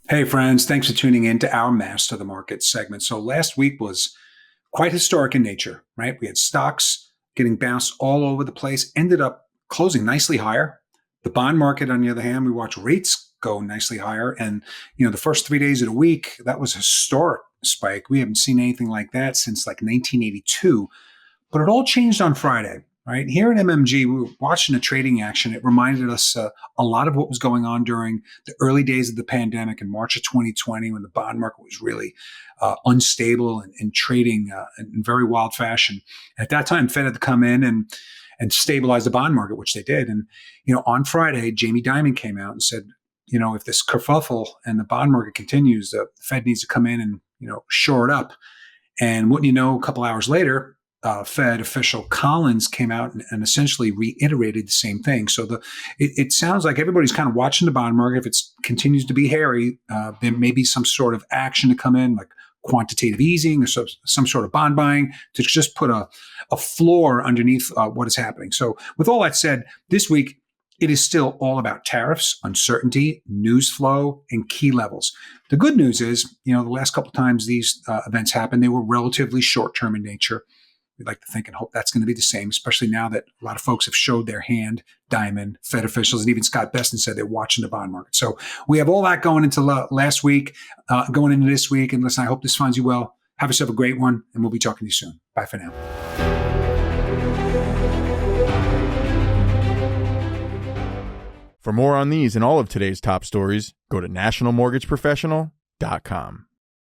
Hey, friends. Thanks for tuning in to our Master the Market segment. So last week was quite historic in nature, right? We had stocks getting bounced all over the place, ended up closing nicely higher. The bond market, on the other hand, we watched rates go nicely higher. And, the first 3 days of the week, that was a historic spike. We haven't seen anything like that since like 1982. But it all changed on Friday, right? Here at MMG, we were watching the trading action. It reminded us a lot of what was going on during the early days of the pandemic in March of 2020 when the bond market was really unstable and trading in very wild fashion. At that time, Fed had to come in and stabilize the bond market, which they did. And, on Friday, Jamie Dimon came out and said, if this kerfuffle and the bond market continues, the Fed needs to come in and, shore it up. And wouldn't you know, a couple hours later, Fed official Collins came out and essentially reiterated the same thing. So it sounds like everybody's kind of watching the bond market. If it continues to be hairy, there may be some sort of action to come in, like quantitative easing or some sort of bond buying to just put a floor underneath what is happening. So with all that said, this week, it is still all about tariffs, uncertainty, news flow, and key levels. The good news is, the last couple of times these events happened, they were relatively short-term in nature. We'd like to think and hope that's going to be the same, especially now that a lot of folks have showed their hand, Diamond, Fed officials, and even Scott Beston said they're watching the bond market. So we have all that going into last week, going into this week. And listen, I hope this finds you well. Have yourself a great one, and we'll be talking to you soon. Bye for now. For more on these and all of today's top stories, go to nationalmortgageprofessional.com.